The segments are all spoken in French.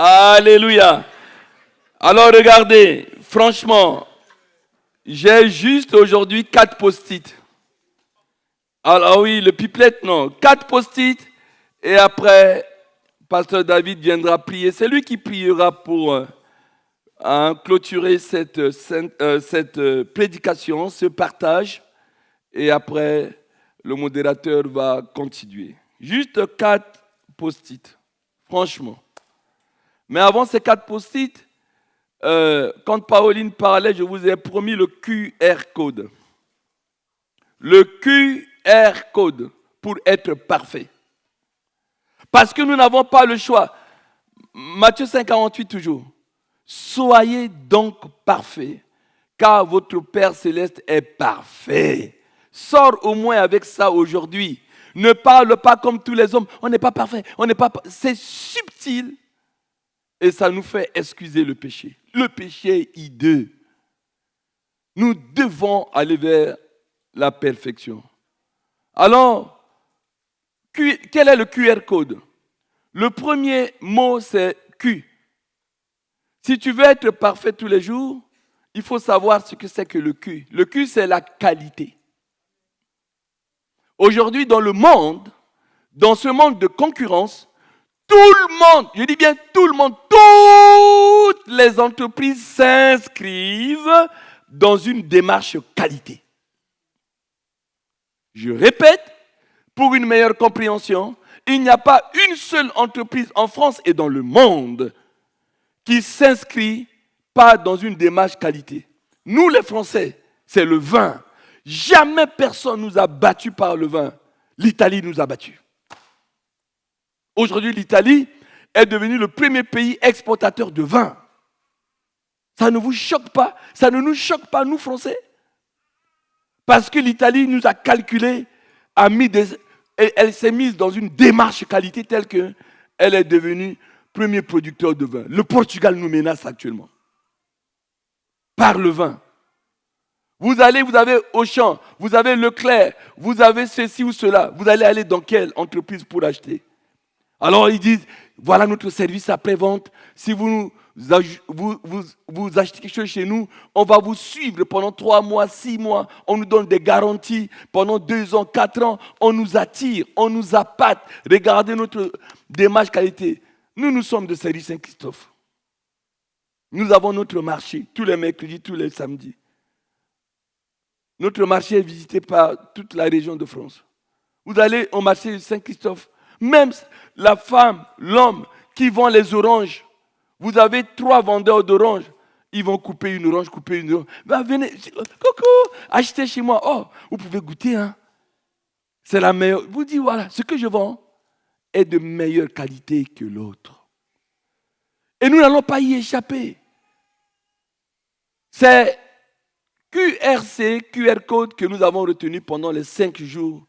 Alléluia. Alors regardez, franchement, j'ai juste aujourd'hui 4 post-it. Alors oui, le pipelette, non. 4 post-it. Et après, Pasteur David viendra prier. C'est lui qui priera pour clôturer cette prédication, ce partage. Et après, le modérateur va continuer. Juste 4 post-it, franchement. Mais avant ces 4 post-it, quand Pauline parlait, je vous ai promis le QR code. Le QR code pour être parfait. Parce que nous n'avons pas le choix. Matthieu 5,48 toujours. Soyez donc parfaits, car votre Père céleste est parfait. Sors au moins avec ça aujourd'hui. Ne parle pas comme tous les hommes. On n'est pas parfait. C'est subtil. Et ça nous fait excuser le péché. Le péché est hideux. Nous devons aller vers la perfection. Alors, quel est le QR code? Le premier mot, c'est Q. Si tu veux être parfait tous les jours, il faut savoir ce que c'est que le Q. Le Q, c'est la qualité. Aujourd'hui, dans le monde, dans ce monde de concurrence, tout le monde, je dis bien tout le monde, toutes les entreprises s'inscrivent dans une démarche qualité. Je répète, pour une meilleure compréhension, il n'y a pas une seule entreprise en France et dans le monde qui ne s'inscrit pas dans une démarche qualité. Nous, les Français, c'est le vin. Jamais personne nous a battus par le vin. L'Italie nous a battus. Aujourd'hui, l'Italie est devenue le premier pays exportateur de vin. Ça ne vous choque pas? Ça ne nous choque pas, nous, Français? Parce que l'Italie nous a calculé, elle s'est mise dans une démarche qualité telle qu'elle est devenue premier producteur de vin. Le Portugal nous menace actuellement. Par le vin. Vous avez Auchan, vous avez Leclerc, vous avez ceci ou cela. Vous allez aller dans quelle entreprise pour acheter? Alors ils disent, voilà notre service après-vente. Si vous achetez quelque chose chez nous, on va vous suivre pendant 3 mois, 6 mois. On nous donne des garanties pendant 2 ans, 4 ans. On nous attire, on nous appâte. Regardez notre démarche qualité. Nous sommes de Série Saint-Christophe. Nous avons notre marché tous les mercredis, tous les samedis. Notre marché est visité par toute la région de France. Vous allez au marché de Saint-Christophe. Même la femme, l'homme qui vend les oranges, vous avez 3 vendeurs d'oranges. Ils vont couper une orange. Ben, venez, coucou, achetez chez moi. Oh, vous pouvez goûter, hein. C'est la meilleure. Vous dites, voilà, ce que je vends est de meilleure qualité que l'autre. Et nous n'allons pas y échapper. C'est QR code que nous avons retenu pendant les 5 jours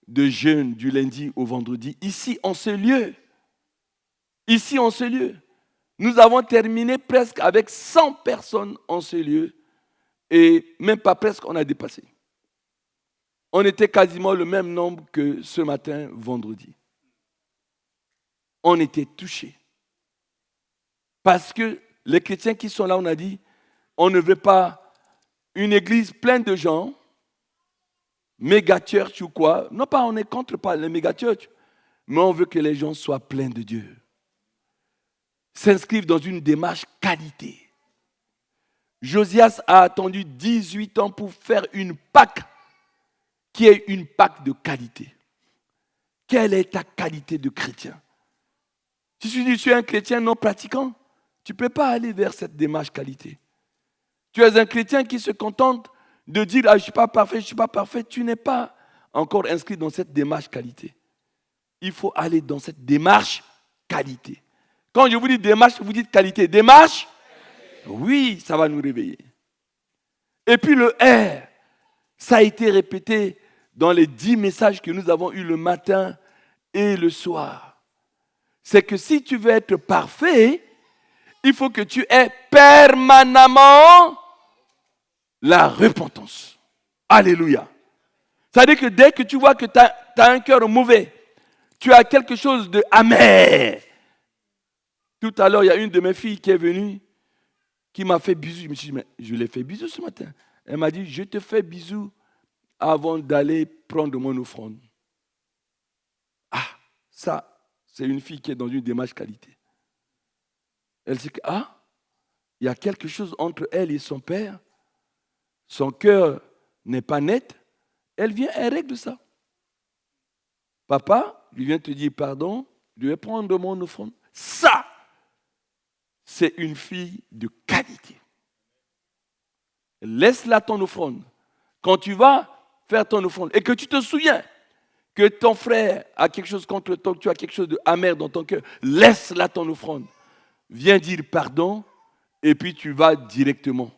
de jeûne du lundi au vendredi, ici en ce lieu. Ici en ce lieu. Nous avons terminé presque avec 100 personnes en ce lieu et même pas presque, on a dépassé. On était quasiment le même nombre que ce matin, vendredi. On était touchés. Parce que les chrétiens qui sont là, on a dit, on ne veut pas une église pleine de gens, méga church ou quoi. Non pas, on est contre pas les méga church, mais on veut que les gens soient pleins de Dieu. S'inscrivent dans une démarche qualité. Josias a attendu 18 ans pour faire une Pâque qui est une Pâque de qualité. Quelle est ta qualité de chrétien? Si tu suis un chrétien non pratiquant, tu ne peux pas aller vers cette démarche qualité. Tu es un chrétien qui se contente de dire ah, je ne suis pas parfait, tu n'es pas encore inscrit dans cette démarche qualité. Il faut aller dans cette démarche qualité. Quand je vous dis démarche, vous dites qualité. Démarche? Oui, ça va nous réveiller. Et puis le R, ça a été répété dans les 10 messages que nous avons eus le matin et le soir. C'est que si tu veux être parfait, il faut que tu aies permanemment la repentance. Alléluia. C'est-à-dire que dès que tu vois que tu as un cœur mauvais, tu as quelque chose de amer, Tout à l'heure, il y a une de mes filles qui est venue, qui m'a fait bisou. Je me suis dit, mais je l'ai fait bisou ce matin. Elle m'a dit, je te fais bisou avant d'aller prendre mon offrande. Ah, ça, c'est une fille qui est dans une démarche qualité. Elle sait que, il y a quelque chose entre elle et son père. Son cœur n'est pas net. Elle vient, elle règle ça. Papa, je viens te dire pardon, je vais prendre mon offrande. Ça, c'est une fille de qualité. Laisse-la ton offrande. Quand tu vas faire ton offrande et que tu te souviens que ton frère a quelque chose contre toi, que tu as quelque chose d'amer dans ton cœur, laisse-la ton offrande. Viens dire pardon et puis tu vas directement.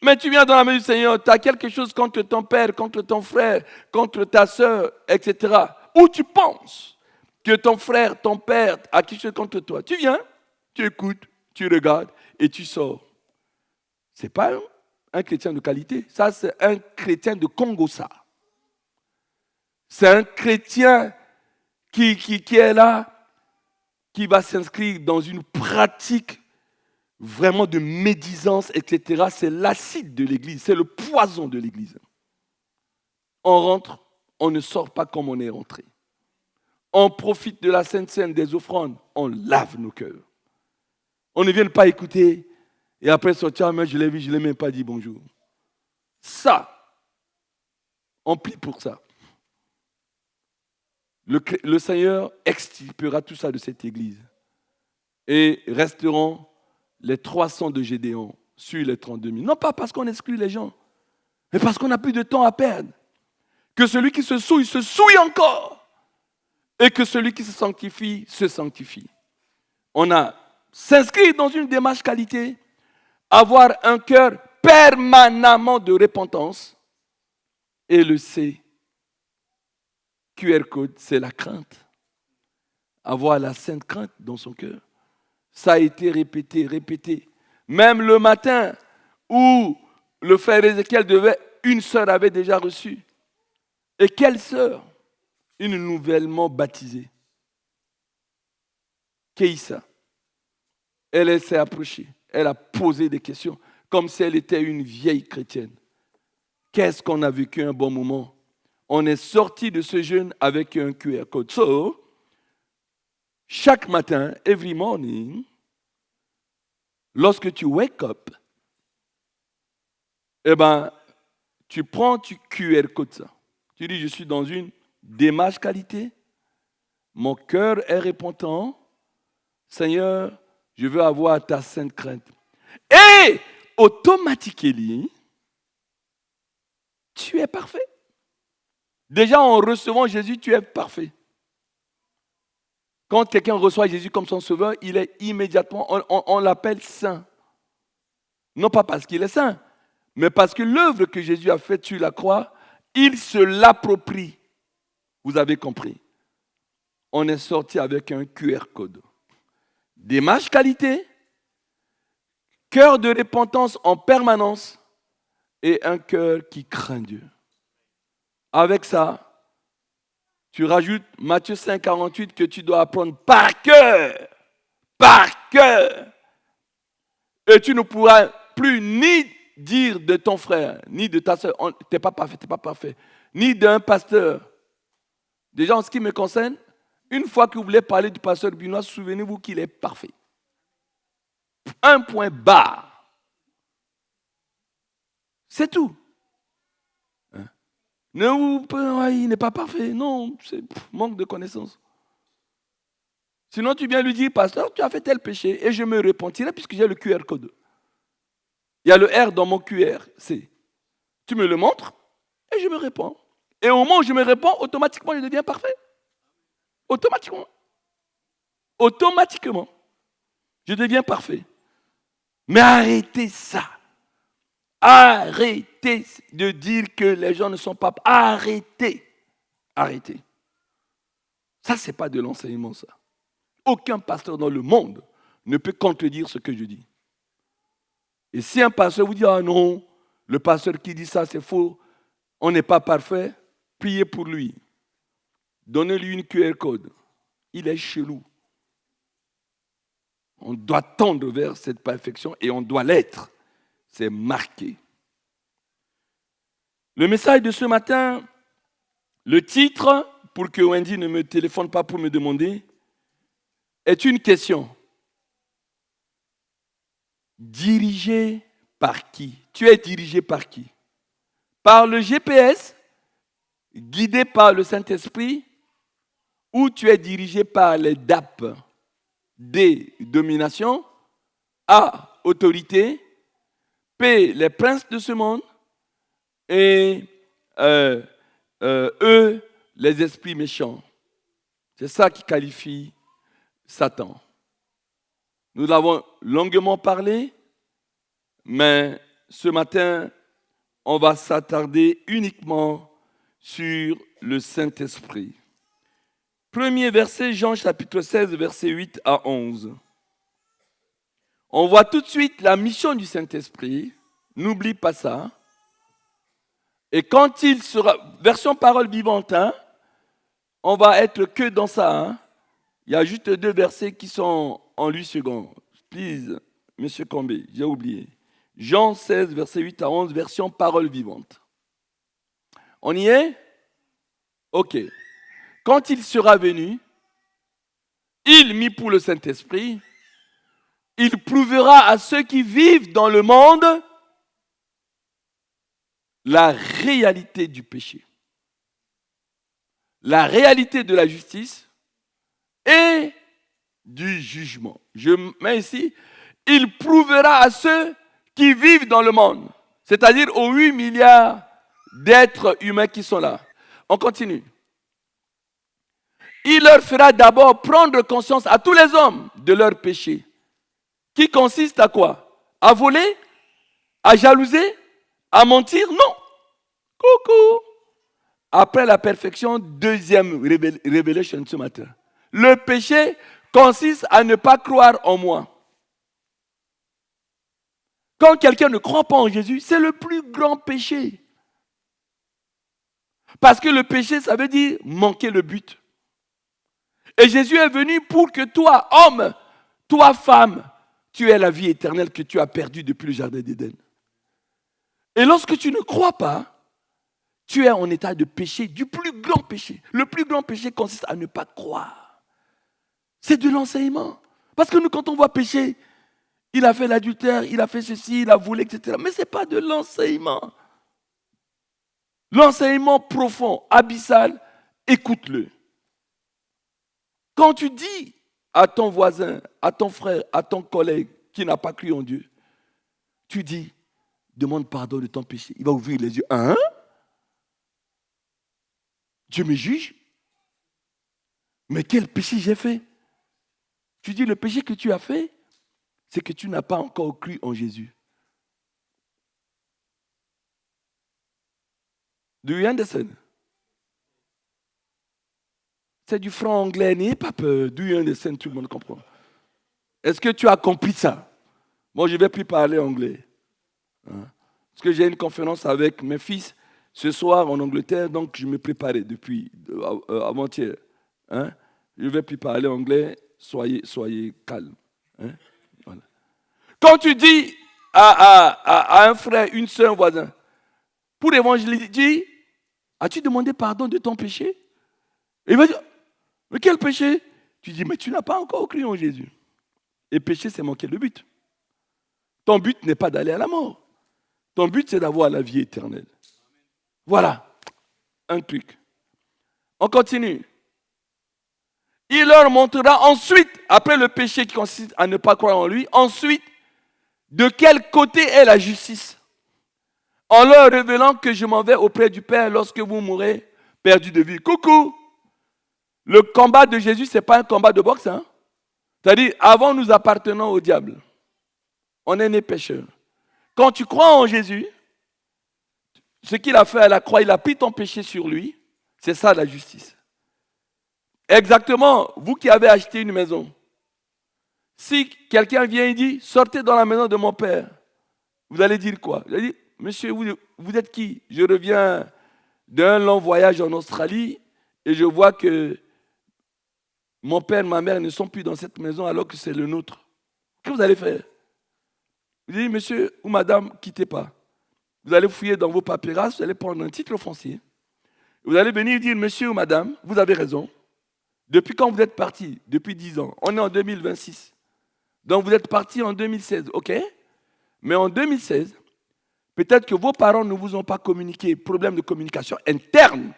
Mais tu viens dans la maison du Seigneur, tu as quelque chose contre ton père, contre ton frère, contre ta soeur, etc. Ou tu penses que ton frère, ton père a quelque chose contre toi. Tu viens, tu écoutes, tu regardes et tu sors. Ce n'est pas un chrétien de qualité. Ça, c'est un chrétien de Congo-ça. C'est un chrétien qui est là, qui va s'inscrire dans une pratique vraiment de médisance, etc. C'est l'acide de l'Église, c'est le poison de l'Église. On rentre, on ne sort pas comme on est rentré. On profite de la Sainte Seine, des offrandes, on lave nos cœurs. On ne vient pas écouter et après sortir, mais je l'ai vu, je ne l'ai même pas dit bonjour. Ça, on plie pour ça. Le Seigneur extirpera tout ça de cette Église. Et resteront les 300 de Gédéon sur les 32 000. Non pas parce qu'on exclut les gens, mais parce qu'on n'a plus de temps à perdre. Que celui qui se souille encore. Et que celui qui se sanctifie. On a s'inscrire dans une démarche qualité, avoir un cœur permanemment de repentance. Et le C, QR code, c'est la crainte. Avoir la sainte crainte dans son cœur. Ça a été répété. Même le matin où le frère Ézéchiel une sœur avait déjà reçu. Et quelle sœur? Une nouvellement baptisée. Keïssa. Elle s'est approchée. Elle a posé des questions comme si elle était une vieille chrétienne. Qu'est-ce qu'on a vécu un bon moment? On est sorti de ce jeûne avec un QR code. So, chaque matin, every morning, lorsque tu wake up, tu prends tu QR code ça. Tu dis, je suis dans une démarche qualité. Mon cœur est repentant. Seigneur, je veux avoir ta sainte crainte. Et automatiquement, tu es parfait. Déjà, en recevant Jésus, tu es parfait. Quand quelqu'un reçoit Jésus comme son sauveur, il est immédiatement, on l'appelle saint. Non pas parce qu'il est saint, mais parce que l'œuvre que Jésus a faite sur la croix, il se l'approprie. Vous avez compris. On est sorti avec un QR code. Démarche qualité, cœur de repentance en permanence et un cœur qui craint Dieu. Avec ça, tu rajoutes Matthieu 5, 48 que tu dois apprendre par cœur. Par cœur. Et tu ne pourras plus ni dire de ton frère, ni de ta soeur, tu n'es pas parfait, ni d'un pasteur. Déjà, en ce qui me concerne, une fois que vous voulez parler du pasteur Binois, souvenez-vous qu'il est parfait. Un point barre. C'est tout. Il n'est pas parfait. Non, c'est manque de connaissance. Sinon, tu viens lui dire, pasteur, tu as fait tel péché et je me repentirai puisque j'ai le QR code. Il y a le R dans mon QR. Tu me le montres et je me réponds. Et au moment où je me réponds, automatiquement, je deviens parfait. Automatiquement. Je deviens parfait. Mais arrêtez ça. Arrêtez de dire que les gens ne sont pas... Arrêtez. Ça, ce n'est pas de l'enseignement, ça. Aucun pasteur dans le monde ne peut contredire ce que je dis. Et si un pasteur vous dit, ah non, le pasteur qui dit ça, c'est faux, on n'est pas parfait, priez pour lui. Donnez-lui une QR code. Il est chelou. On doit tendre vers cette perfection et on doit l'être. C'est marqué. Le message de ce matin, le titre, pour que Wendy ne me téléphone pas pour me demander, est une question. Dirigé par qui? Tu es dirigé par qui? Par le GPS, guidé par le Saint-Esprit, ou tu es dirigé par les DAP? D, domination. A, autorité. P, les princes de ce monde. Et E, les esprits méchants. C'est ça qui qualifie Satan. Nous l'avons longuement parlé, mais ce matin, on va s'attarder uniquement sur le Saint-Esprit. Premier verset, Jean chapitre 16, versets 8 à 11. On voit tout de suite la mission du Saint-Esprit. N'oublie pas ça. Et quand il sera, version parole vivante, on va être que dans ça. Il y a juste 2 versets qui sont en 8 secondes. Please, Monsieur Combé, j'ai oublié. Jean 16, versets 8 à 11, version parole vivante. On y est? Ok. Quand il sera venu, il, mis pour le Saint-Esprit, il prouvera à ceux qui vivent dans le monde la réalité du péché, la réalité de la justice et du jugement. Je mets ici, il prouvera à ceux qui vivent dans le monde, c'est-à-dire aux 8 milliards d'êtres humains qui sont là. On continue. Il leur fera d'abord prendre conscience à tous les hommes de leur péché, qui consiste à quoi? À voler? À jalouser? À mentir? Non. Coucou. Après la perfection, deuxième révélation ce matin. Le péché consiste à ne pas croire en moi. Quand quelqu'un ne croit pas en Jésus, c'est le plus grand péché. Parce que le péché, ça veut dire manquer le but. Et Jésus est venu pour que toi, homme, toi, femme, tu aies la vie éternelle que tu as perdue depuis le jardin d'Éden. Et lorsque tu ne crois pas, tu es en état de péché, du plus grand péché. Le plus grand péché consiste à ne pas croire. C'est de l'enseignement. Parce que nous, quand on voit pécher, il a fait l'adultère, il a fait ceci, il a volé, etc. Mais ce n'est pas de l'enseignement. L'enseignement profond, abyssal, écoute-le. Quand tu dis à ton voisin, à ton frère, à ton collègue qui n'a pas cru en Dieu, tu dis, demande pardon de ton péché. Il va ouvrir les yeux. Hein? Dieu me juge? Mais quel péché j'ai fait? Tu dis, le péché que tu as fait, c'est que tu n'as pas encore cru en Jésus. Do you understand? C'est du franc anglais, n'ayez pas peur. Do you understand? Tout le monde comprend. Est-ce que tu as compris ça? Moi, je ne vais plus parler anglais. Parce que j'ai une conférence avec mes fils ce soir en Angleterre, donc je me préparais depuis avant-hier. Je ne vais plus parler anglais, soyez calme. Voilà. Quand tu dis à un frère, une soeur, un voisin, pour évangéliser, dis, as-tu demandé pardon de ton péché? Et il va dire, mais quel péché? Tu dis, mais tu n'as pas encore cru en Jésus. Et péché, c'est manquer le but. Ton but n'est pas d'aller à la mort. Ton but, c'est d'avoir la vie éternelle. Voilà, un truc. On continue. Il leur montrera ensuite, après le péché qui consiste à ne pas croire en lui, ensuite, de quel côté est la justice, en leur révélant que je m'en vais auprès du Père lorsque vous mourrez perdu de vue. Coucou! Le combat de Jésus, ce n'est pas un combat de boxe. C'est-à-dire, avant nous appartenons au diable. On est né pécheurs. Quand tu crois en Jésus, ce qu'il a fait à la croix, il a pris ton péché sur lui. C'est ça la justice. Exactement, vous qui avez acheté une maison. Si quelqu'un vient et dit, sortez dans la maison de mon père, vous allez dire quoi? Vous allez dire, monsieur, vous êtes qui? Je reviens d'un long voyage en Australie et je vois que mon père et ma mère ne sont plus dans cette maison alors que c'est le nôtre. que vous allez faire? Vous dites, monsieur ou madame, quittez pas. Vous allez fouiller dans vos paperasses, vous allez prendre un titre foncier. Vous allez venir dire, monsieur ou madame, vous avez raison. Depuis quand vous êtes parti? Depuis 10 ans. On est en 2026. Donc vous êtes parti en 2016, ok? Mais en 2016, peut-être que vos parents ne vous ont pas communiqué, problème de communication interne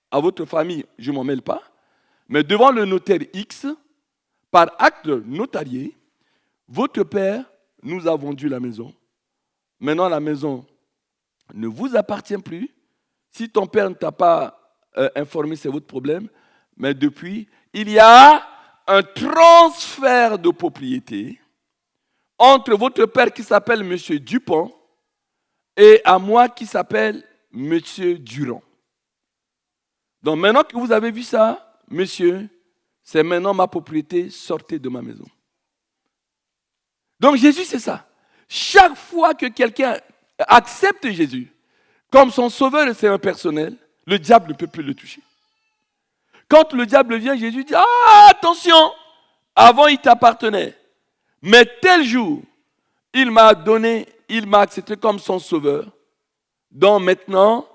à votre famille, je ne m'en mêle pas. Mais devant le notaire X, par acte notarié, votre père nous a vendu la maison. Maintenant, la maison ne vous appartient plus. Si ton père ne t'a pas informé, c'est votre problème. Mais depuis, il y a un transfert de propriété entre votre père qui s'appelle M. Dupont et à moi qui s'appelle M. Durand. Donc maintenant que vous avez vu ça, monsieur, c'est maintenant ma propriété, sortez de ma maison. Donc Jésus, c'est ça. Chaque fois que quelqu'un accepte Jésus comme son sauveur et Seigneur personnel, le diable ne peut plus le toucher. Quand le diable vient, Jésus dit, ah, attention, avant il t'appartenait. Mais tel jour, il m'a accepté comme son sauveur. Donc maintenant,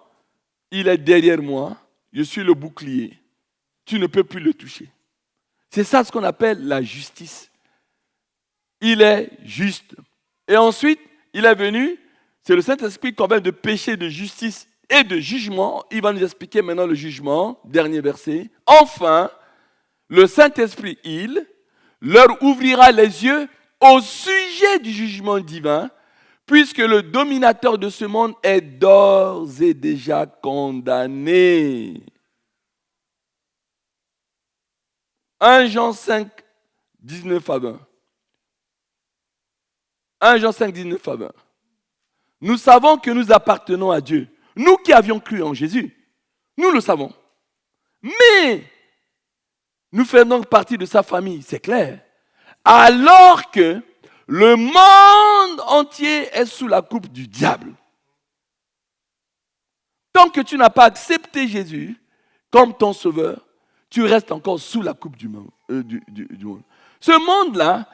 il est derrière moi, je suis le bouclier. Tu ne peux plus le toucher. C'est ça ce qu'on appelle la justice. Il est juste. Et ensuite, il est venu, c'est le Saint-Esprit qui convainc de péché, de justice et de jugement. Il va nous expliquer maintenant le jugement, dernier verset. Enfin, le Saint-Esprit, il leur ouvrira les yeux au sujet du jugement divin, puisque le dominateur de ce monde est d'ores et déjà condamné. 1 Jean 5, 19 à 20. 1 Jean 5, 19 à 20. Nous savons que nous appartenons à Dieu. Nous qui avions cru en Jésus, nous le savons. Mais nous faisons donc partie de sa famille, c'est clair. Alors que le monde entier est sous la coupe du diable. Tant que tu n'as pas accepté Jésus comme ton sauveur, tu restes encore sous la coupe du monde. Ce monde-là,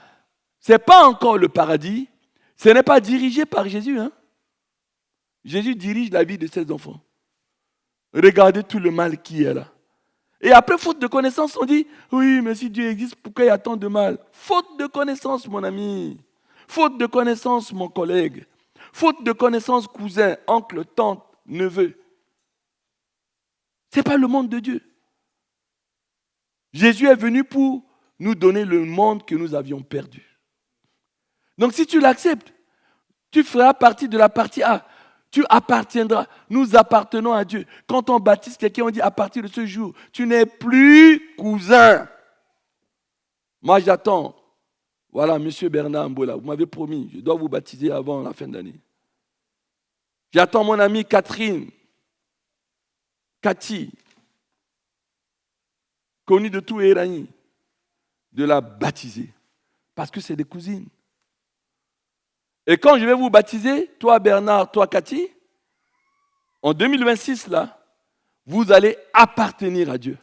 ce n'est pas encore le paradis, ce n'est pas dirigé par Jésus. Jésus dirige la vie de ses enfants. Regardez tout le mal qui est là. Et après, faute de connaissance, on dit, oui, mais si Dieu existe, pourquoi il y a tant de mal? Faute de connaissance, mon ami. Faute de connaissance, mon collègue. Faute de connaissance, cousin, oncle, tante, neveu. Ce n'est pas le monde de Dieu. Jésus est venu pour nous donner le monde que nous avions perdu. Donc si tu l'acceptes, tu feras partie de la partie A. Tu appartiendras. Nous appartenons à Dieu. Quand on baptise quelqu'un, on dit à partir de ce jour, tu n'es plus cousin. Moi, j'attends. Voilà, monsieur Bernard Mbola, vous m'avez promis, je dois vous baptiser avant la fin de l'année. J'attends mon amie Catherine, Cathy, connue de tout Éragny, de la baptiser. Parce que c'est des cousines. Et quand je vais vous baptiser, toi Bernard, toi Cathy, en 2026, là, vous allez appartenir à Dieu.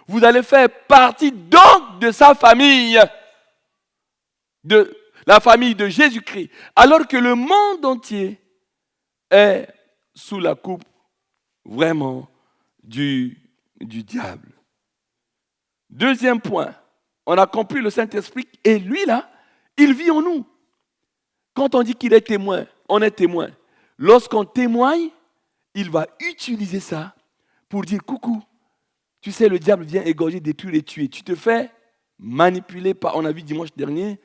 Vous allez faire partie donc de sa famille, de la famille de Jésus-Christ. Alors que le monde entier est sous la coupe vraiment du diable. Deuxième point, on a compris le Saint-Esprit et lui là, il vit en nous. Quand on dit qu'il est témoin, on est témoin. Lorsqu'on témoigne, il va utiliser ça pour dire coucou. Tu sais, le diable vient égorger, détruire et tuer. Tu te fais manipuler par, on a vu dimanche dernier,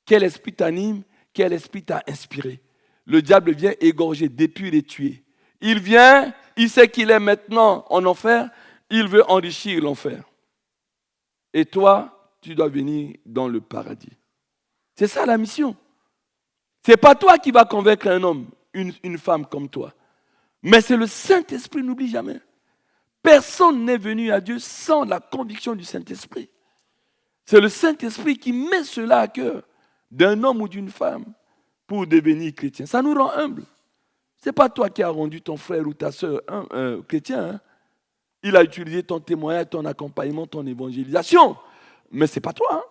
quel esprit t'anime, quel esprit t'a inspiré. Le diable vient égorger, détruire et tuer. Il vient, il sait qu'il est maintenant en enfer, il veut enrichir l'enfer. Et toi, tu dois venir dans le paradis. C'est ça la mission. Ce n'est pas toi qui vas convaincre un homme, une femme comme toi. Mais c'est le Saint-Esprit, n'oublie jamais. Personne n'est venu à Dieu sans la conviction du Saint-Esprit. C'est le Saint-Esprit qui met cela à cœur d'un homme ou d'une femme pour devenir chrétien. Ça nous rend humbles. Ce n'est pas toi qui as rendu ton frère ou ta soeur chrétien. Il a utilisé ton témoignage, ton accompagnement, ton évangélisation. Mais ce n'est pas toi.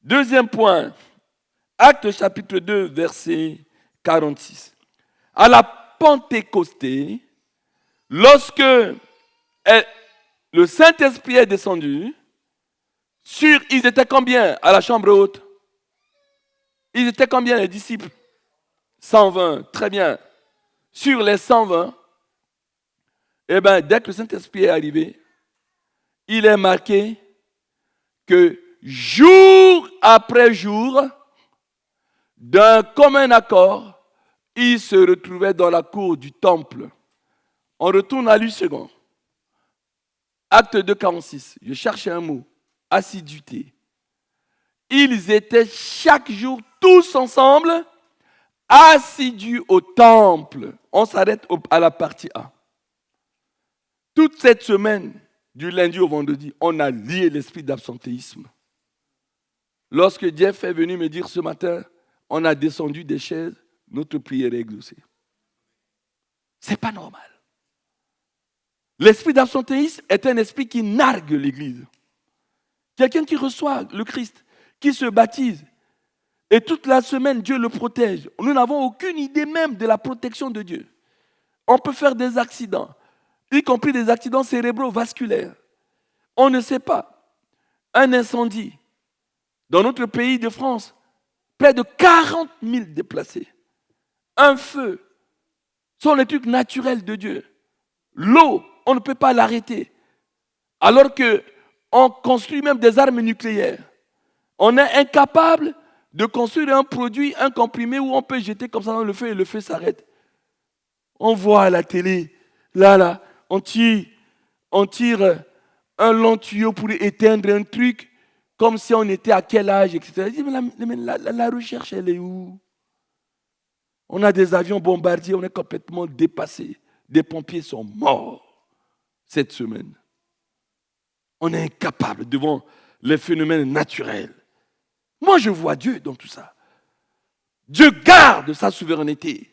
Deuxième point, Actes chapitre 2, verset 46. À la Pentecôté, lorsque le Saint-Esprit est descendu, ils étaient combien à la chambre haute? Ils étaient combien les disciples? 120, très bien. Sur les 120, eh bien, dès que le Saint-Esprit est arrivé, il est marqué que jour après jour, d'un commun accord, ils se retrouvaient dans la cour du temple. On retourne à lui second. Acte 2, 46. Je cherche un mot. Assiduité. Ils étaient chaque jour tous ensemble assidus au temple. On s'arrête à la partie A. Toute cette semaine, du lundi au vendredi, on a lié l'esprit d'absentéisme. Lorsque Jeff est venu me dire ce matin, on a descendu des chaises, notre prière est exaucée. Ce n'est pas normal. L'esprit d'absentéisme est un esprit qui nargue l'Église. Quelqu'un qui reçoit le Christ, qui se baptise, et toute la semaine, Dieu le protège. Nous n'avons aucune idée même de la protection de Dieu. On peut faire des accidents, y compris des accidents cérébrovasculaires. On ne sait pas. Un incendie dans notre pays de France, près de 40 000 déplacés. Un feu, ce sont les trucs naturels de Dieu. L'eau, on ne peut pas l'arrêter. Alors qu'on construit même des armes nucléaires. On est incapable de construire un produit, un comprimé où on peut jeter comme ça dans le feu et le feu s'arrête. On voit à la télé, là, on tire un long tuyau pour éteindre un truc comme si on était à quel âge, etc. Mais la recherche, elle est où? On a des avions bombardiers, on est complètement dépassé. Des pompiers sont morts cette semaine. On est incapable devant les phénomènes naturels. Moi, je vois Dieu dans tout ça. Dieu garde sa souveraineté.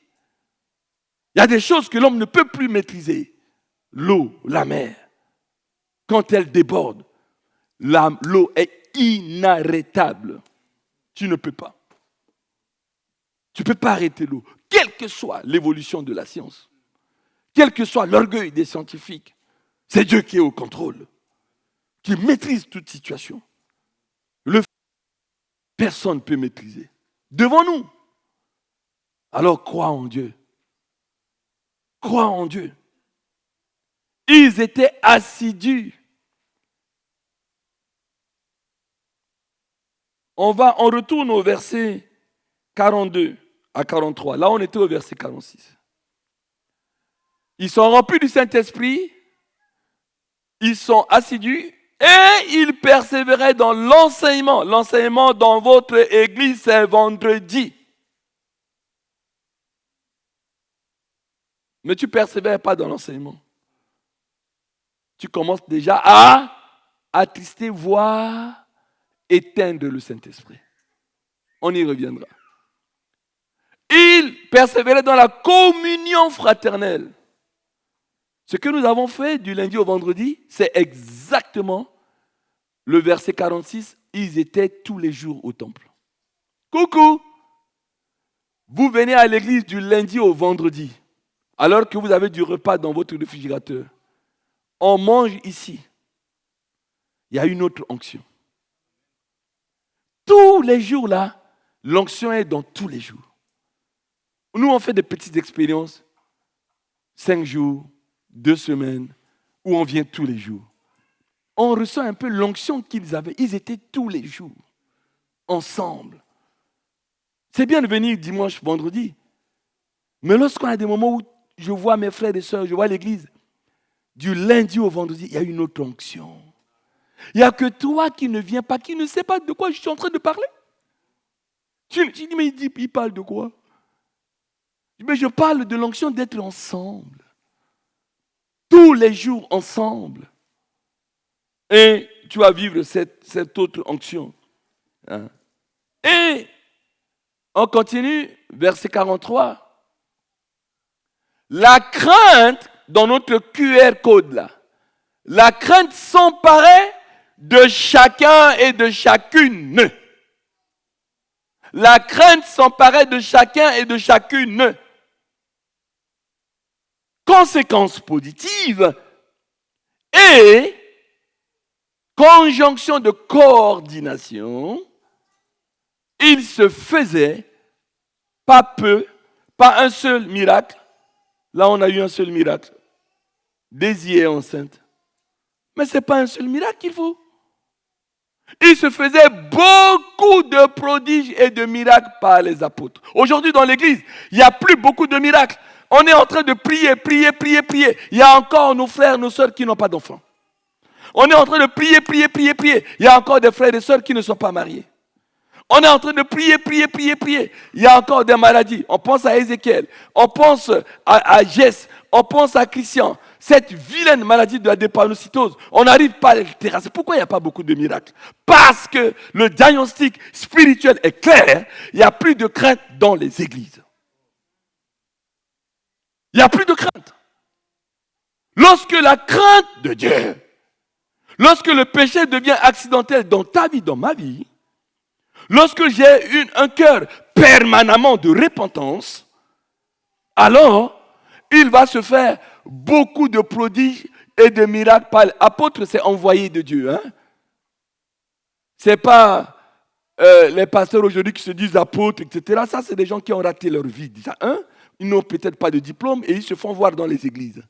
Il y a des choses que l'homme ne peut plus maîtriser. L'eau, la mer, quand elle déborde, l'eau est inarrêtable. Tu ne peux pas. Tu ne peux pas arrêter l'eau, quelle que soit l'évolution de la science, quel que soit l'orgueil des scientifiques. C'est Dieu qui est au contrôle, qui maîtrise toute situation. Le feu, personne ne peut maîtriser. Devant nous. Alors crois en Dieu. Crois en Dieu. Ils étaient assidus. On retourne au verset 42 à 43. Là, on était au verset 46. Ils sont remplis du Saint-Esprit. Ils sont assidus et ils persévéraient dans l'enseignement. L'enseignement dans votre église, c'est vendredi. Mais tu ne persévères pas dans l'enseignement. Tu commences déjà à attrister, voire éteindre le Saint-Esprit. On y reviendra. Ils persévéraient dans la communion fraternelle. Ce que nous avons fait du lundi au vendredi, c'est exactement le verset 46. Ils étaient tous les jours au temple. Coucou! Vous venez à l'église du lundi au vendredi, alors que vous avez du repas dans votre réfrigérateur. On mange ici. Il y a une autre onction. Tous les jours là, l'onction est dans tous les jours. Nous, on fait des petites expériences, 5 jours, 2 semaines, où on vient tous les jours. On ressent un peu l'onction qu'ils avaient. Ils étaient tous les jours, ensemble. C'est bien de venir dimanche, vendredi. Mais lorsqu'on a des moments où je vois mes frères et sœurs, je vois l'église, du lundi au vendredi, il y a une autre onction. Il n'y a que toi qui ne viens pas, qui ne sais pas de quoi je suis en train de parler. Tu dis, mais il parle de quoi? Mais je parle de l'onction d'être ensemble. Tous les jours ensemble. Et tu vas vivre cette autre onction. Et on continue, verset 43. La crainte, dans notre QR code là, la crainte s'emparait de chacun et de chacune. La crainte s'emparait de chacun et de chacune. Conséquence positive et conjonction de coordination, il se faisait pas peu, pas un seul miracle. Là, on a eu un seul miracle. Daisy est enceinte. Mais ce n'est pas un seul miracle qu'il faut. Il se faisait beaucoup de prodiges et de miracles par les apôtres. Aujourd'hui, dans l'église, il n'y a plus beaucoup de miracles. On est en train de prier. Il y a encore nos frères, nos sœurs qui n'ont pas d'enfants. On est en train de prier. Il y a encore des frères et sœurs qui ne sont pas mariés. On est en train de prier. Il y a encore des maladies. On pense à Ézéchiel. On pense à Jess. On pense à Christian. Cette vilaine maladie de la drépanocytose, on n'arrive pas à la terrasser. Pourquoi il n'y a pas beaucoup de miracles? Parce que le diagnostic spirituel est clair. Il n'y a plus de crainte dans les églises. Il n'y a plus de crainte. Lorsque la crainte de Dieu, lorsque le péché devient accidentel dans ta vie, dans ma vie, lorsque j'ai un cœur permanemment de repentance, alors il va se faire beaucoup de prodiges et de miracles. Apôtre, c'est envoyé de Dieu. Ce n'est pas les pasteurs aujourd'hui qui se disent apôtres, etc. Ça, c'est des gens qui ont raté leur vie. Ils n'ont peut-être pas de diplôme et ils se font voir dans les églises.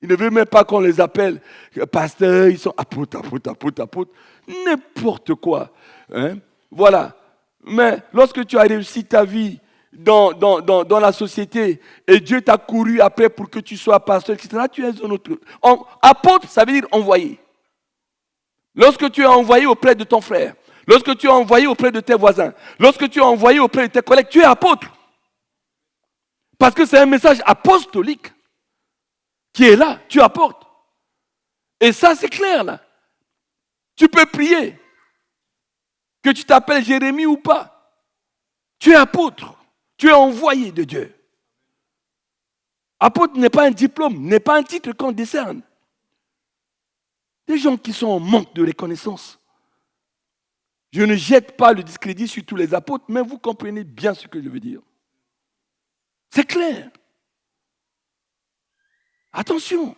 Ils ne veulent même pas qu'on les appelle pasteurs, ils sont apôtres. N'importe quoi. Voilà. Mais lorsque tu as réussi ta vie dans la société et Dieu t'a couru après pour que tu sois pasteur, etc., tu es un autre. Apôtre, ça veut dire envoyé. Lorsque tu es envoyé auprès de ton frère, lorsque tu es envoyé auprès de tes voisins, lorsque tu es envoyé auprès de tes collègues, tu es apôtre. Parce que c'est un message apostolique qui est là, tu apportes. Et ça, c'est clair là. Tu peux prier. Que tu t'appelles Jérémie ou pas. Tu es apôtre. Tu es envoyé de Dieu. Apôtre n'est pas un diplôme, n'est pas un titre qu'on décerne. Des gens qui sont en manque de reconnaissance. Je ne jette pas le discrédit sur tous les apôtres, mais vous comprenez bien ce que je veux dire. C'est clair. Attention.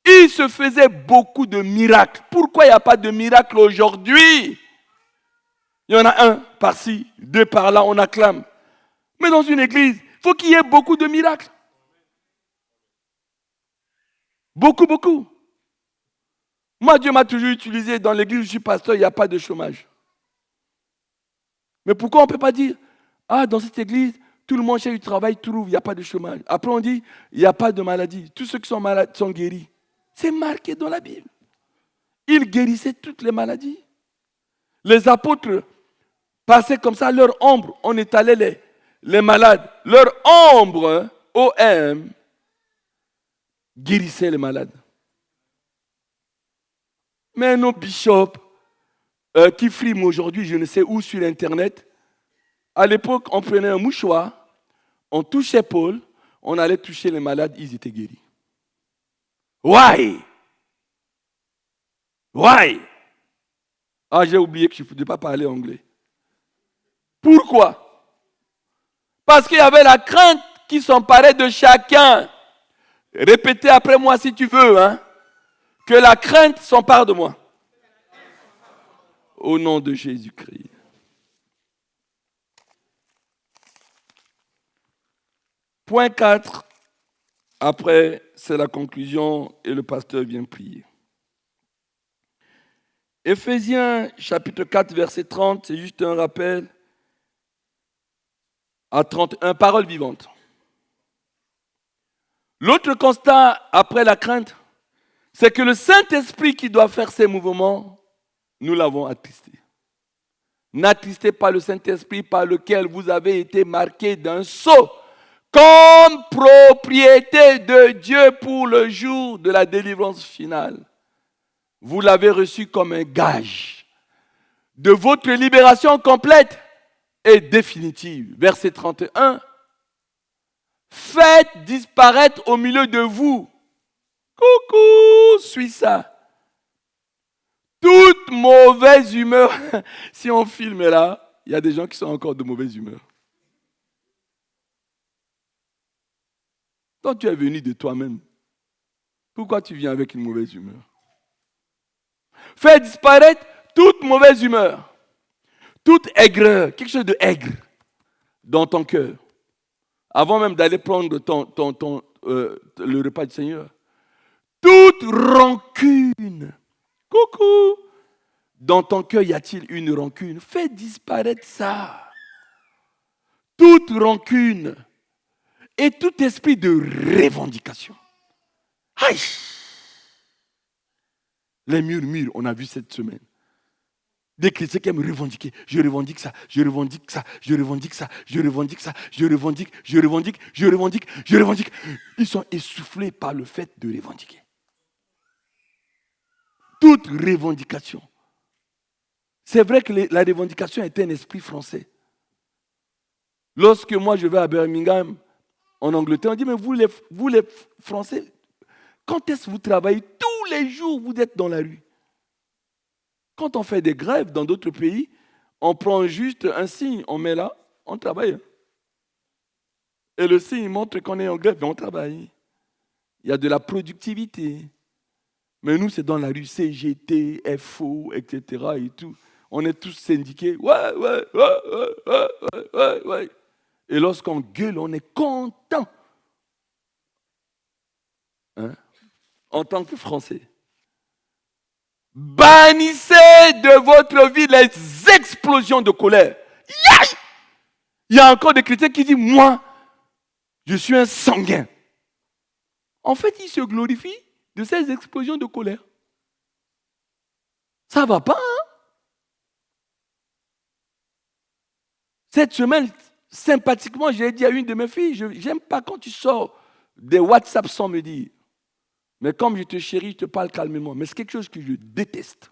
Il se faisait beaucoup de miracles. Pourquoi il n'y a pas de miracles aujourd'hui? Il y en a un par-ci, deux par-là, on acclame. Mais dans une église, il faut qu'il y ait beaucoup de miracles. Beaucoup. Moi, Dieu m'a toujours utilisé. Dans l'église où je suis pasteur, il n'y a pas de chômage. Mais pourquoi on ne peut pas dire, dans cette église, tout le monde cherche du travail, trouve, il n'y a pas de chômage. Après, on dit, il n'y a pas de maladie. Tous ceux qui sont malades sont guéris. C'est marqué dans la Bible. Ils guérissaient toutes les maladies. Les apôtres passaient comme ça, leur ombre, on étalait les malades. Leur ombre, OM, guérissait les malades. Mais nos bishops qui friment aujourd'hui, je ne sais où, sur Internet, à l'époque, on prenait un mouchoir, on touchait Paul, on allait toucher les malades, ils étaient guéris. Why? J'ai oublié que je ne pouvais pas parler anglais. Pourquoi? Parce qu'il y avait la crainte qui s'emparait de chacun. Répétez après moi si tu veux, que la crainte s'empare de moi. Au nom de Jésus-Christ. Point 4. Après, c'est la conclusion et le pasteur vient prier. Éphésiens chapitre 4, verset 30, c'est juste un rappel. À 31, parole vivante. L'autre constat après la crainte, c'est que le Saint-Esprit qui doit faire ses mouvements, nous l'avons attristé. N'attristez pas le Saint-Esprit par lequel vous avez été marqué d'un sceau comme propriété de Dieu pour le jour de la délivrance finale. Vous l'avez reçu comme un gage de votre libération complète et définitive. Verset 31. Faites disparaître au milieu de vous. Coucou, suis ça. Toute mauvaise humeur. Si on filme là, il y a des gens qui sont encore de mauvaise humeur. Toi, tu es venu de toi-même. Pourquoi tu viens avec une mauvaise humeur? Fais disparaître toute mauvaise humeur, toute aigreur, quelque chose de aigre dans ton cœur. Avant même d'aller prendre le repas du Seigneur. Toute rancune. Coucou. Dans ton cœur, y a-t-il une rancune? Fais disparaître ça. Toute rancune et tout esprit de revendication. Aïe! Les murmures, on a vu cette semaine. Des chrétiens qui aiment revendiquer. Je revendique ça, je revendique ça, je revendique ça, je revendique ça, je revendique, je revendique, je revendique, je revendique. Ils sont essoufflés par le fait de revendiquer. Toute revendication. C'est vrai que la revendication est un esprit français. Lorsque moi je vais à Birmingham, en Angleterre, on dit, mais vous les Français, quand est-ce que vous travaillez? Tous les jours, vous êtes dans la rue. Quand on fait des grèves dans d'autres pays, on prend juste un signe, on met là, on travaille. Et le signe montre qu'on est en grève, mais on travaille. Il y a de la productivité. Mais nous, c'est dans la rue, CGT, FO, etc. et tout. On est tous syndiqués. Ouais. Et lorsqu'on gueule, on est content. Hein? En tant que Français. Bannissez de votre vie les explosions de colère. Yaï! Il y a encore des chrétiens qui disent, moi, je suis un sanguin. En fait, ils se glorifient de ces explosions de colère. Ça ne va pas, hein? Cette semaine, sympathiquement, j'ai dit à une de mes filles, je n'aime pas quand tu sors des WhatsApp sans me dire. Mais comme je te chéris, je te parle calmement. Mais c'est quelque chose que je déteste.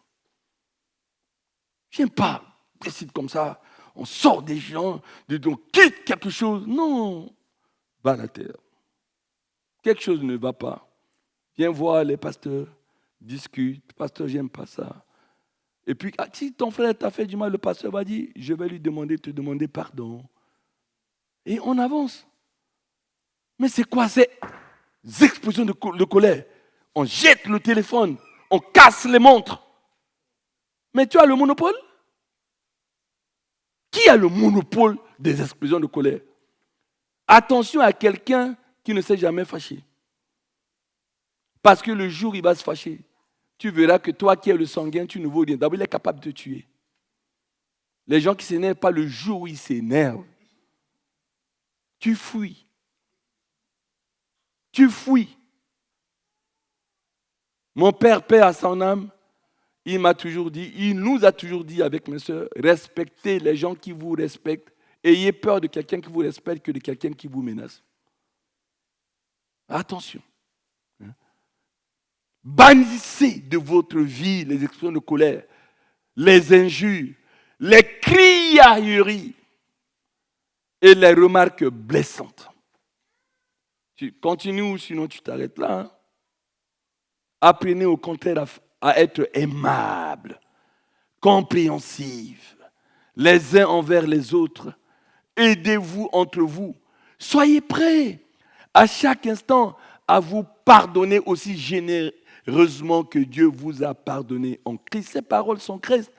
Je n'aime pas décide comme ça. On sort des gens, on quitte quelque chose. Non, bas la terre. Quelque chose ne va pas. Viens voir les pasteurs, discute. Pasteur, j'aime pas ça. Et puis, si ton frère t'a fait du mal, le pasteur va dire, je vais lui te demander pardon. Et on avance. Mais c'est quoi ces explosions de colère? On jette le téléphone, on casse les montres. Mais tu as le monopole? Qui a le monopole des explosions de colère? Attention à quelqu'un qui ne s'est jamais fâché. Parce que le jour où il va se fâcher, tu verras que toi qui es le sanguin, tu ne vaux rien. D'abord, il est capable de te tuer. Les gens qui s'énervent pas le jour où ils s'énervent, tu fuis. Tu fuis. Mon père, paix à son âme, il nous a toujours dit avec mes soeurs, respectez les gens qui vous respectent. Ayez peur de quelqu'un qui vous respecte que de quelqu'un qui vous menace. Attention. Bannissez de votre vie les expressions de colère, les injures, les criailleries et les remarques blessantes. Tu continues ou sinon tu t'arrêtes là. Hein? Apprenez au contraire à être aimable, compréhensif, les uns envers les autres. Aidez-vous entre vous. Soyez prêts à chaque instant à vous pardonner aussi généreusement que Dieu vous a pardonné en Christ. Ces paroles sont Christ.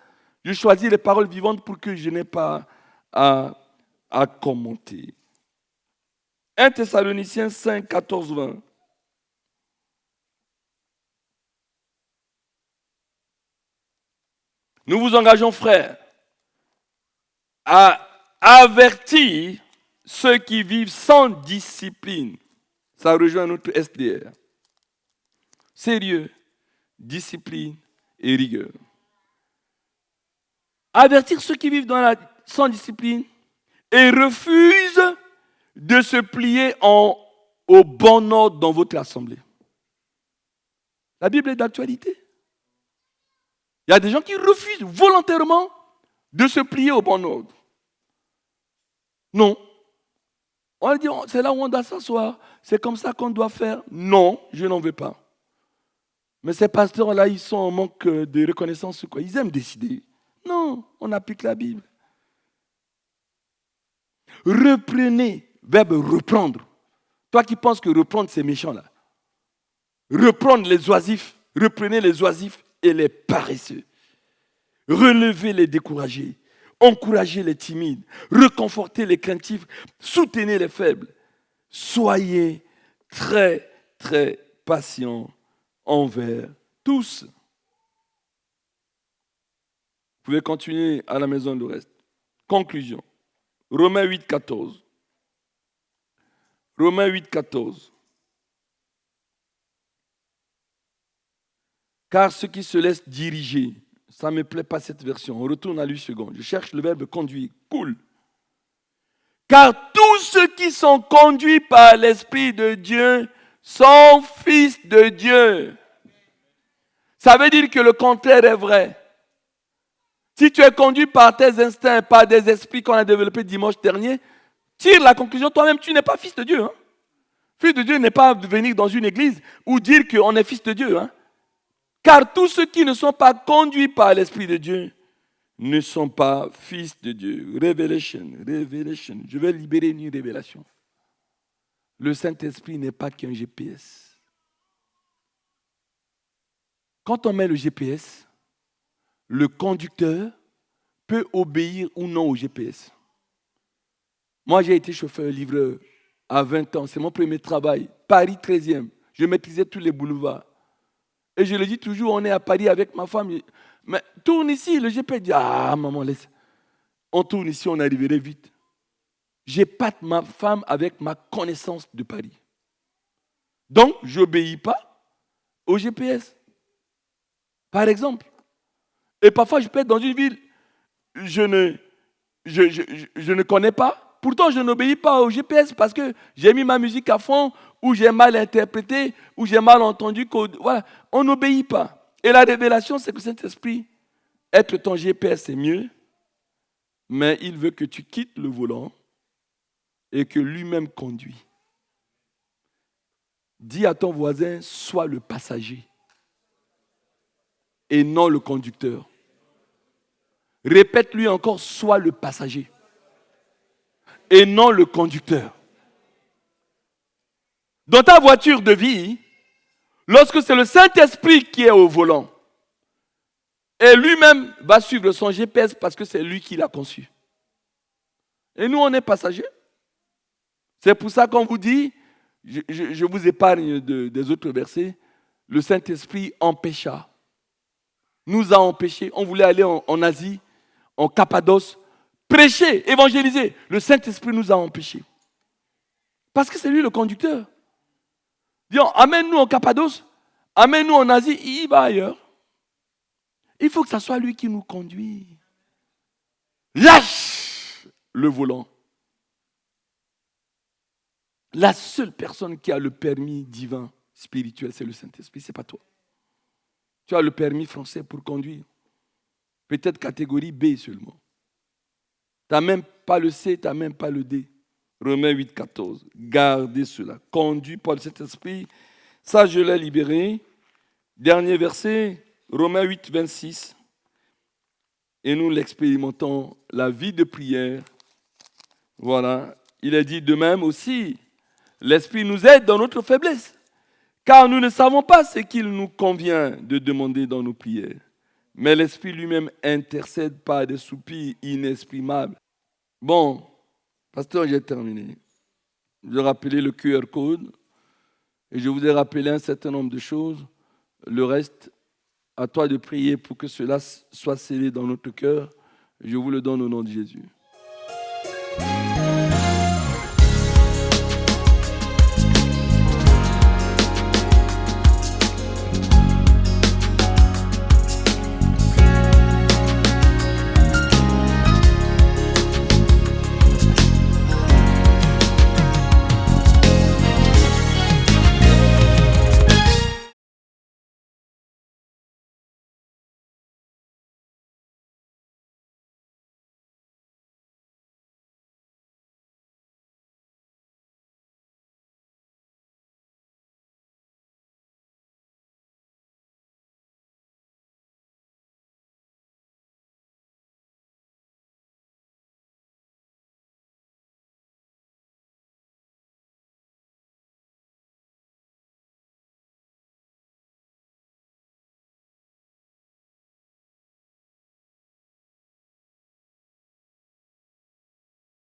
Je choisis les paroles vivantes pour que je n'ai pas à commenter. 1 Thessaloniciens 5, 14, 20. Nous vous engageons, frères, à avertir ceux qui vivent sans discipline. Ça rejoint notre SDR. Sérieux, discipline et rigueur. Avertir ceux qui vivent sans discipline et refusent de se plier au bon ordre dans votre assemblée. La Bible est d'actualité. Il y a des gens qui refusent volontairement de se plier au bon ordre. Non. On va dire, c'est là où on doit s'asseoir. C'est comme ça qu'on doit faire. Non, je n'en veux pas. Mais ces pasteurs-là, ils sont en manque de reconnaissance. Quoi. Ils aiment décider. Non, on applique la Bible. Reprenez, verbe reprendre. Toi qui penses que reprendre c'est méchant là. Reprendre les oisifs, reprenez les oisifs et les paresseux. Relevez les découragés, encouragez les timides, réconfortez les craintifs, soutenez les faibles. Soyez très, très patients envers tous. Vous pouvez continuer à la maison le reste. Conclusion. Romains 8, 14. Romains 8, 14. Car ceux qui se laissent diriger, ça ne me plaît pas cette version, on retourne à lui second. Je cherche le verbe conduire, cool. Car tous ceux qui sont conduits par l'Esprit de Dieu sont fils de Dieu. Ça veut dire que le contraire est vrai. Si tu es conduit par tes instincts, par des esprits qu'on a développés dimanche dernier, tire la conclusion, toi-même, tu n'es pas fils de Dieu. Hein? Fils de Dieu n'est pas venir dans une église ou dire qu'on est fils de Dieu. Hein? Car tous ceux qui ne sont pas conduits par l'Esprit de Dieu ne sont pas fils de Dieu. Révélation. Je vais libérer une révélation. Le Saint-Esprit n'est pas qu'un GPS. Quand on met le GPS, le conducteur peut obéir ou non au GPS. Moi, j'ai été chauffeur-livreur à 20 ans. C'est mon premier travail. Paris 13e. Je maîtrisais tous les boulevards. Et je le dis toujours, on est à Paris avec ma femme. Mais tourne ici, le GPS dit, ah maman, laisse. On tourne ici, on arriverait vite. J'épate ma femme avec ma connaissance de Paris. Donc, je n'obéis pas au GPS. Par exemple. Et parfois, je peux être dans une ville, je ne connais pas. Pourtant, je n'obéis pas au GPS parce que j'ai mis ma musique à fond, ou j'ai mal interprété, ou j'ai mal entendu. Voilà. On n'obéit pas. Et la révélation, c'est que Saint-Esprit, être ton GPS, c'est mieux, mais il veut que tu quittes le volant et que lui-même conduit. Dis à ton voisin, sois le passager et non le conducteur. Répète-lui encore, sois le passager et non le conducteur. Dans ta voiture de vie, lorsque c'est le Saint-Esprit qui est au volant, et lui-même va suivre son GPS parce que c'est lui qui l'a conçu. Et nous, on est passagers. C'est pour ça qu'on vous dit, je vous épargne des autres versets, le Saint-Esprit empêcha, nous a empêchés. On voulait aller en Asie, en Cappadoce, prêcher, évangéliser. Le Saint-Esprit nous a empêchés. Parce que c'est lui le conducteur. Disons, amène-nous en Cappadoce, amène-nous en Asie, il va ailleurs. Il faut que ce soit lui qui nous conduit. Lâche le volant. La seule personne qui a le permis divin, spirituel, c'est le Saint-Esprit, ce n'est pas toi. Tu as le permis français pour conduire. Peut-être catégorie B seulement. Tu n'as même pas le C, tu n'as même pas le D. Romains 8, 14. Gardez cela. Conduit par le Saint-Esprit. Ça, je l'ai libéré. Dernier verset, Romains 8, 26. Et nous l'expérimentons, la vie de prière. Voilà. Il est dit de même aussi, l'Esprit nous aide dans notre faiblesse. Car nous ne savons pas ce qu'il nous convient de demander dans nos prières. Mais l'Esprit lui-même intercède par des soupirs inexprimables. Bon, pasteur, j'ai terminé. Je rappelais le QR code et je vous ai rappelé un certain nombre de choses. Le reste, à toi de prier pour que cela soit scellé dans notre cœur. Je vous le donne au nom de Jésus.